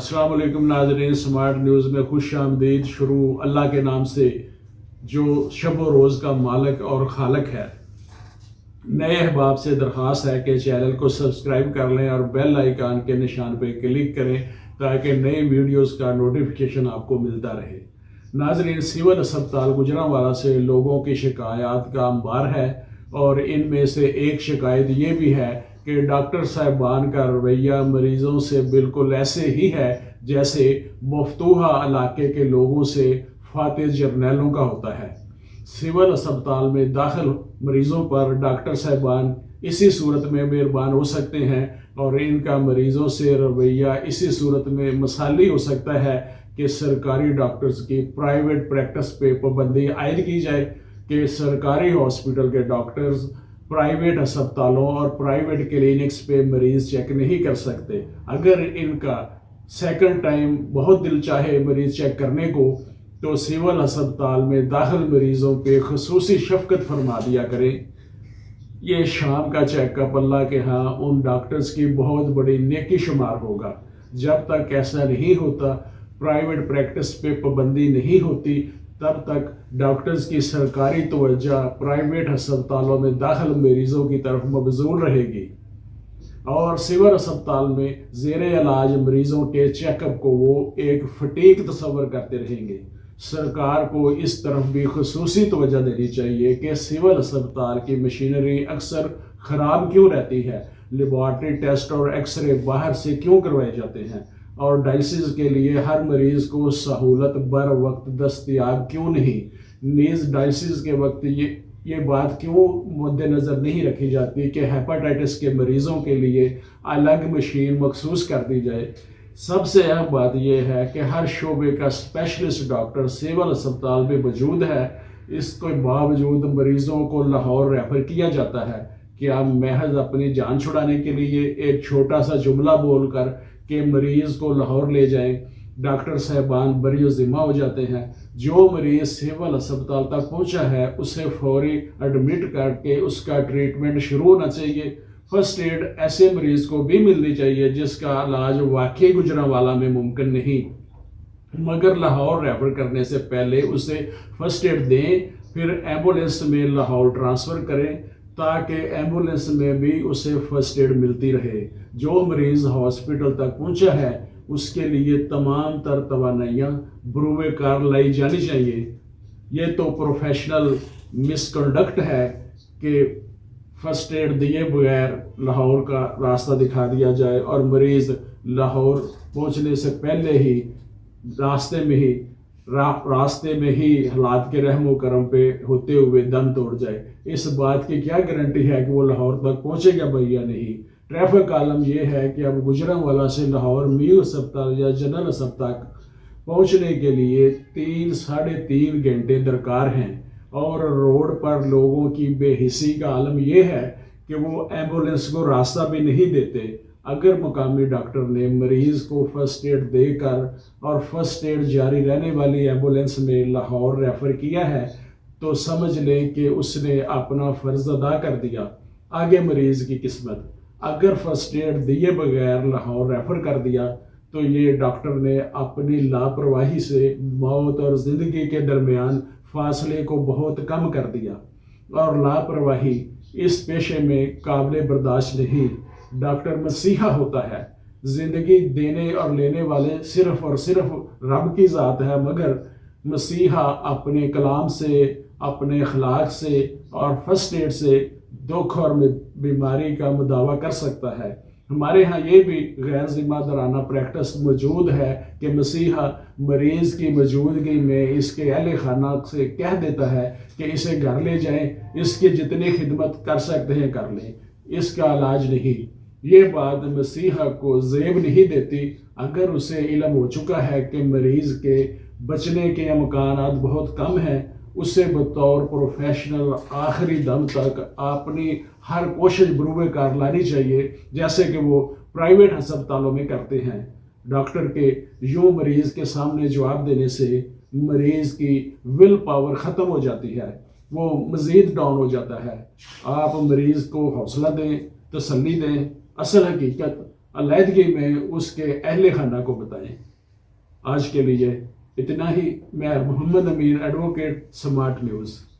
अस्सलाम वालेकुम नाज़रीन, स्मार्ट न्यूज़ में खुश आमदीद। शुरू अल्लाह के नाम से जो शब व रोज़ का मालिक और खालक है। नए अहबाब से दरख्वास्त है कि चैनल को सब्सक्राइब कर लें और बेल आइकान के निशान पर क्लिक करें ताकि नए वीडियोस का नोटिफिकेशन आपको मिलता रहे। नाज़रीन, सिविल अस्पताल गुजरांवाला से लोगों की शिकायत का अंबार है और इनमें से एक शिकायत ये भी है कि डॉक्टर साहिबान का रवैया मरीज़ों से बिल्कुल ऐसे ही है जैसे मफतूहा इलाके के लोगों से फातिह जर्नैलों का होता है। सिविल अस्पताल में दाखिल मरीज़ों पर डॉक्टर साहिबान इसी सूरत में मेहरबान हो सकते हैं और इनका मरीज़ों से रवैया इसी सूरत में मसाली हो सकता है कि सरकारी डॉक्टर्स की प्राइवेट प्रैक्टिस पे पाबंदी आयद की जाए कि सरकारी हॉस्पिटल के डॉक्टर्स प्राइवेट अस्पतालों और प्राइवेट क्लिनिक्स पे मरीज़ चेक नहीं कर सकते। अगर इनका सेकंड टाइम बहुत दिल चाहे मरीज़ चेक करने को तो सिविल अस्पताल में दाखिल मरीज़ों पे खसूसी शफकत फरमा दिया करें। ये शाम का चेकअप अल्लाह के यहाँ उन डॉक्टर्स की बहुत बड़ी नेकी शुमार होगा। जब तक ऐसा नहीं होता, प्राइवेट प्रैक्टिस पे पाबंदी नहीं होती, तब तक डॉक्टर्स की सरकारी तवज्जो प्राइवेट अस्पतालों में दाखिल मरीज़ों की तरफ मबजूल रहेगी और सिविल अस्पताल में ज़ेर इलाज मरीज़ों के चेकअप को वो एक फटीक तस्वर करते रहेंगे। सरकार को इस तरफ भी खसूसी तवज्जो देनी चाहिए कि सिविल अस्पताल की मशीनरी अक्सर ख़राब क्यों रहती है, लेबॉर्ट्री टेस्ट और एक्सरे बाहर से क्यों करवाए जाते हैं और डायलिसिस के लिए हर मरीज़ को सहूलत बर वक्त दस्तयाब क्यों नहीं। नीज़ डायलिसिस के वक्त ये बात क्यों मद्देनज़र नहीं रखी जाती कि हेपेटाइटिस के मरीज़ों के लिए अलग मशीन मखसूस कर दी जाए। सबसे अहम बात यह है कि हर शोबे का स्पेशलिस्ट डॉक्टर सिविल अस्पताल में मौजूद है। इसके बावजूद मरीज़ों को लाहौर रेफर किया जाता है कि आप महज अपनी जान छुड़ाने के लिए एक छोटा सा जुमला बोलकर कि मरीज़ को लाहौर ले जाएं, डॉक्टर साहिबान बरी ज़िम्मा हो जाते हैं। जो मरीज़ सिविल अस्पताल तक पहुंचा है उसे फौरी एडमिट करके उसका ट्रीटमेंट शुरू होना चाहिए। फर्स्ट एड ऐसे मरीज़ को भी मिलनी चाहिए जिसका इलाज वाकई गुजरांवाला में मुमकिन नहीं, मगर लाहौर रेफर करने से पहले उसे फर्स्ट एड दें, फिर एम्बुलेंस में लाहौर ट्रांसफ़र करें ताकि एम्बुलेंस में भी उसे फर्स्ट एड मिलती रहे। जो मरीज़ हॉस्पिटल तक पहुंचा है उसके लिए तमाम तर तवानाइयाँ बरूए कार लाई जानी चाहिए। ये तो प्रोफेशनल मिसकंडक्ट है कि फर्स्ट एड दिए बगैर लाहौर का रास्ता दिखा दिया जाए और मरीज़ लाहौर पहुंचने से पहले ही रास्ते में ही हालात के रहमो करम पे होते हुए दम तोड़ जाए। इस बात की क्या गारंटी है कि वो लाहौर तक पहुंचेगा भाई या नहीं। ट्रैफिक आलम यह है कि अब गुजरांवाला से लाहौर मीर अस्पताल या जनरल अस्पताल तक पहुंचने के लिए 3-3.5 घंटे दरकार हैं और रोड पर लोगों की बेहिसी का आलम यह है कि वो एम्बुलेंस को रास्ता भी नहीं देते। अगर मुकामी डॉक्टर ने मरीज़ को फर्स्ट एड देकर और फर्स्ट एड जारी रहने वाली एम्बुलेंस में लाहौर रेफ़र किया है तो समझ लें कि उसने अपना फ़र्ज़ अदा कर दिया। आगे मरीज़ की किस्मत। अगर फर्स्ट एड दिए बगैर लाहौर रेफ़र कर दिया तो ये डॉक्टर ने अपनी लापरवाही से मौत और ज़िंदगी के दरमियान फासले को बहुत कम कर दिया और लापरवाही इस पेशे में काबिल बर्दाश्त नहीं। डॉक्टर मसीहा होता है। ज़िंदगी देने और लेने वाले सिर्फ़ और सिर्फ रब की ज़ात है, मगर मसीहा अपने कलाम से, अपने अखलाक से और फर्स्ट एड से दुख और बीमारी का मुदावा कर सकता है। हमारे यहाँ ये भी गैर ज़िम्मेदाराना प्रैक्टिस मौजूद है कि मसीहा मरीज़ की मौजूदगी में इसके अहले खाना से कह देता है कि इसे घर ले जाएं, इसकी जितनी खिदमत कर सकते हैं कर लें, इसका इलाज नहीं। ये बात मसीहा को ज़ेब नहीं देती। अगर उसे इल्म हो चुका है कि मरीज़ के बचने के इम्कानात बहुत कम हैं, उसे बतौर प्रोफेशनल आखिरी दम तक अपनी हर कोशिश बरूए कार लानी चाहिए जैसे कि वो प्राइवेट अस्पतालों में करते हैं। डॉक्टर के यूँ मरीज़ के सामने जवाब देने से मरीज़ की विल पावर ख़त्म हो जाती है, वो मज़ीद डाउन हो जाता है। आप मरीज़ को हौसला दें, तसल्ली दें। असल हकीकत علیحدگی میں اس کے اہل خانہ کو بتائیں۔ آج کے لیے اتنا ہی۔ میں محمد امین، ایڈوکیٹ، سمارٹ نیوز۔